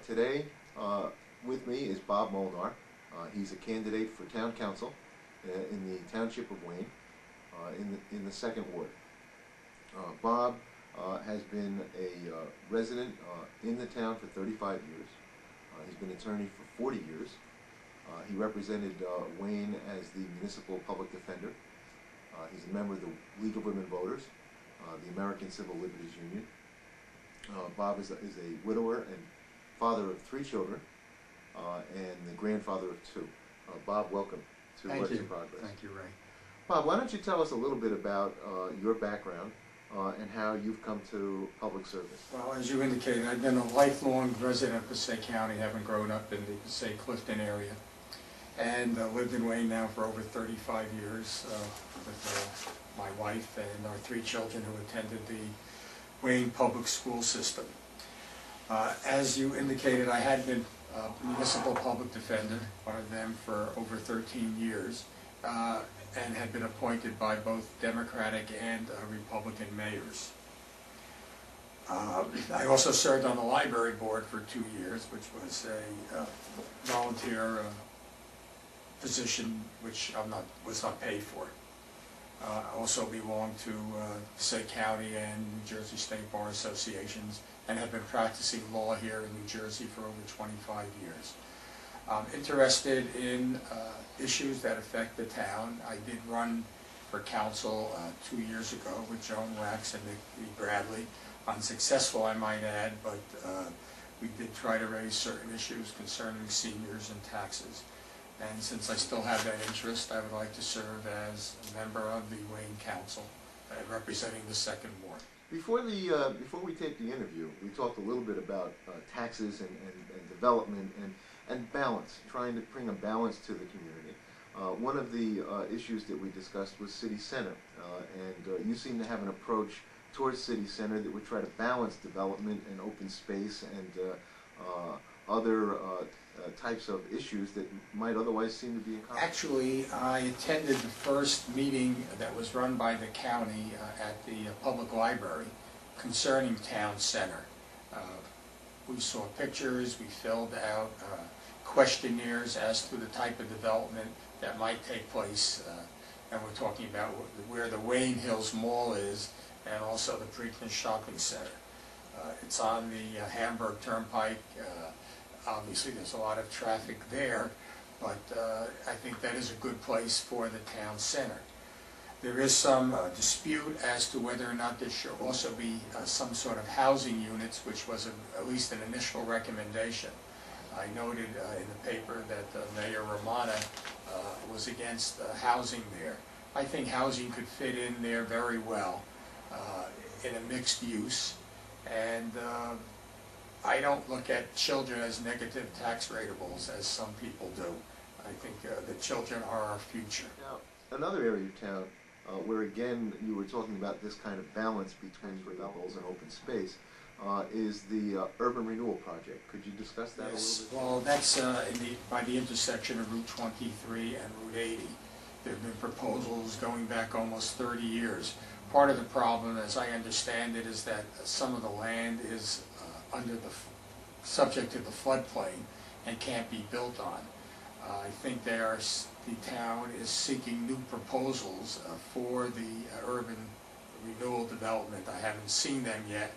Today with me is Bob Molnar. He's a candidate for town council in the township of Wayne in the second ward. Bob has been a resident in the town for 35 years. He's been attorney for 40 years. He represented Wayne as the municipal public defender. He's a member of the League of Women Voters, the American Civil Liberties Union. Bob is a widower and father of 3 children, and the grandfather of 2. Bob, welcome to Works in Progress. Thank you, Ray. Bob, why don't you tell us a little bit about your background and how you've come to public service? Well, as you indicated, I've been a lifelong resident of Passaic County, having grown up in the Passaic-Clifton area, and lived in Wayne now for over 35 years with my wife and our 3 children who attended the Wayne public school system. As you indicated, I had been a municipal public defender, one of them for over 13 years, and had been appointed by both Democratic and Republican mayors. I also served on the library board for 2 years, which was a volunteer position which was not paid for. I also belong to Passaic County and New Jersey State Bar Associations, and have been practicing law here in New Jersey for over 25 years. I'm interested in issues that affect the town. I did run for council 2 years ago with Joan Wax and Nick Bradley. Unsuccessful, I might add, but we did try to raise certain issues concerning seniors and taxes. And since I still have that interest, I would like to serve as a member of the Wayne Council, representing the second ward. Before we take the interview, we talked a little bit about taxes and development and balance, trying to bring a balance to the community. One of the issues that we discussed was city center, and you seem to have an approach towards city center that would try to balance development and open space and other types of issues that might otherwise seem to be in conflict. Actually, I attended the first meeting that was run by the county at the public library concerning town center. We saw pictures, we filled out questionnaires as to the type of development that might take place, and we're talking about where the Wayne Hills Mall is and also the Preakness Shopping Center. It's on the Hamburg Turnpike. Obviously there's a lot of traffic there, but I think that is a good place for the town center. There is some dispute as to whether or not there should also be some sort of housing units, which was at least an initial recommendation. I noted in the paper that Mayor Romana was against housing there. I think housing could fit in there very well in a mixed use, and I don't look at children as negative tax rateables as some people do. I think the children are our future. Now, another area of town where again you were talking about this kind of balance between renewables and open space is the Urban Renewal Project. Could you discuss that a little bit? Well, that's by the intersection of Route 23 and Route 80. There have been proposals going back almost 30 years. Part of the problem, as I understand it, is that some of the land is subject to the floodplain and can't be built on. I think the town is seeking new proposals for the urban renewal development. I haven't seen them yet.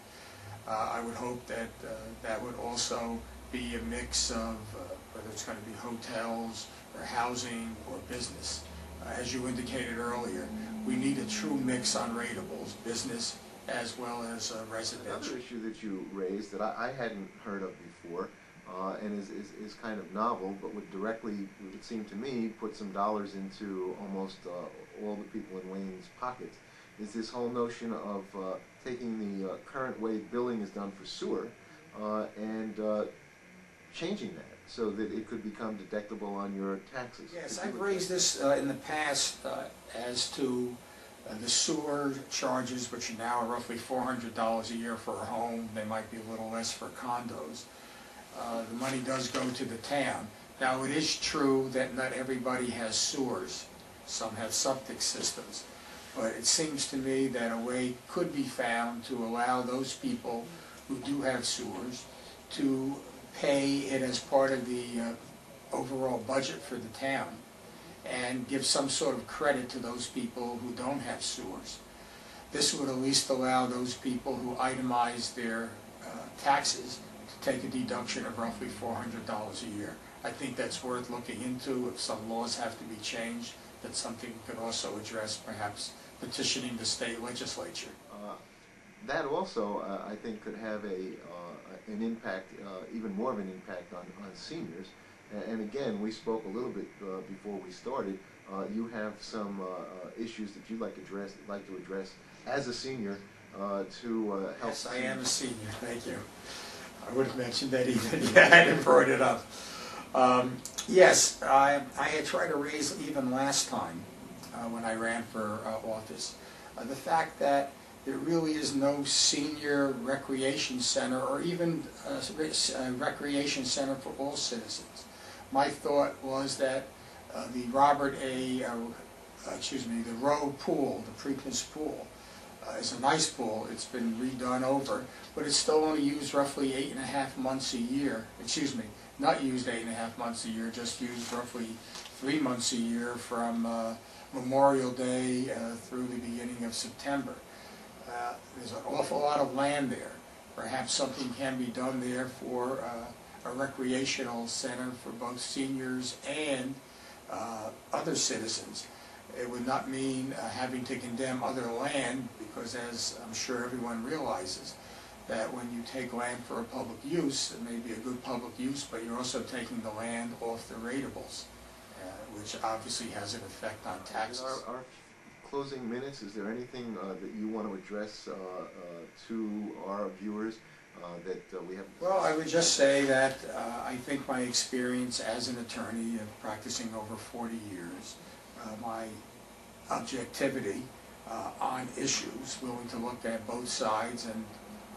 I would hope that that would also be a mix of whether it's going to be hotels or housing or business. As you indicated earlier, we need a true mix on rateables, business as well as residential. Another issue that you raised that I hadn't heard of before and is kind of novel, but would directly, it would seem to me, put some dollars into almost all the people in Wayne's pockets, is this whole notion of taking the current way billing is done for sewer and changing that so that it could become deductible on your taxes. Yes, I've raised this in the past as to the sewer charges, which now are roughly $400 a year for a home. They might be a little less for condos. The money does go to the town. Now, it is true that not everybody has sewers. Some have septic systems. But it seems to me that a way could be found to allow those people who do have sewers to pay it as part of the overall budget for the town and give some sort of credit to those people who don't have sewers. This would at least allow those people who itemize their taxes to take a deduction of roughly $400 a year. I think that's worth looking into. If some laws have to be changed, that's something we could also address, perhaps petitioning the state legislature. That also, I think, could have an impact, even more of an impact on seniors. And again, we spoke a little bit before we started. You have some issues that you'd like to address as a senior to help. Yes, I am a senior. Thank you. I would have mentioned that even if I hadn't brought it up. Yes, I had tried to raise even last time when I ran for office the fact that there really is no senior recreation center or even a recreation center for all citizens. My thought was that the the Rowe pool, the Preakness pool, is a nice pool. It's been redone over, but it's still only used roughly 8.5 months a year. Excuse me, not used 8.5 months a year, just used roughly 3 months a year from Memorial Day through the beginning of September. There's an awful lot of land there. Perhaps something can be done there for a recreational center for both seniors and other citizens. It would not mean having to condemn other land, because as I'm sure everyone realizes, that when you take land for a public use, it may be a good public use, but you're also taking the land off the ratables, which obviously has an effect on taxes. Our closing minutes, is there anything that you want to address to our viewers that we haven't? Well, I would just say that I think my experience as an attorney of practicing over 40 years, my objectivity on issues, willing to look at both sides and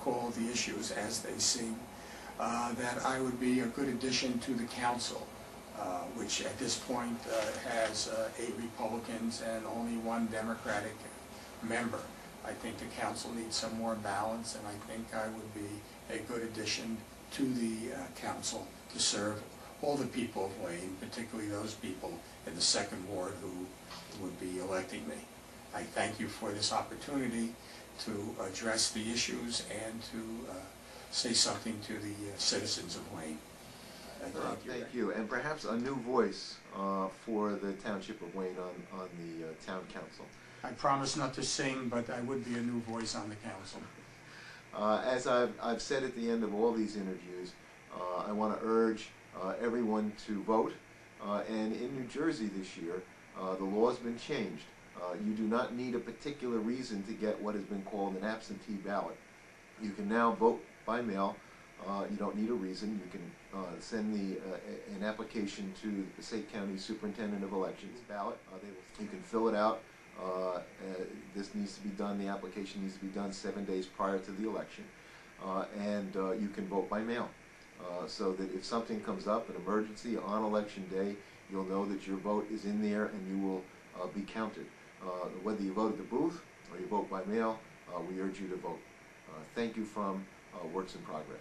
call the issues as they seem, that I would be a good addition to the council, which at this point has 8 Republicans and only 1 Democratic member. I think the council needs some more balance, and I think I would be a good addition to the council to serve all the people of Wayne, particularly those people in the 2nd Ward who would be electing me. I thank you for this opportunity to address the issues and to say something to the citizens of Wayne. Thank you. And perhaps a new voice for the Township of Wayne on the Town Council. I promise not to sing, but I would be a new voice on the council. As I've said at the end of all these interviews, I want to urge everyone to vote. And in New Jersey this year, the law has been changed. You do not need a particular reason to get what has been called an absentee ballot. You can now vote by mail. You don't need a reason. You can send an application to the Passaic County Superintendent of Elections ballot. You can fill it out. This needs to be done, the application needs to be done 7 days prior to the election. And you can vote by mail. So that if something comes up, an emergency on election day, you'll know that your vote is in there and you will be counted. Whether you vote at the booth or you vote by mail, we urge you to vote. Thank you from Works in Progress.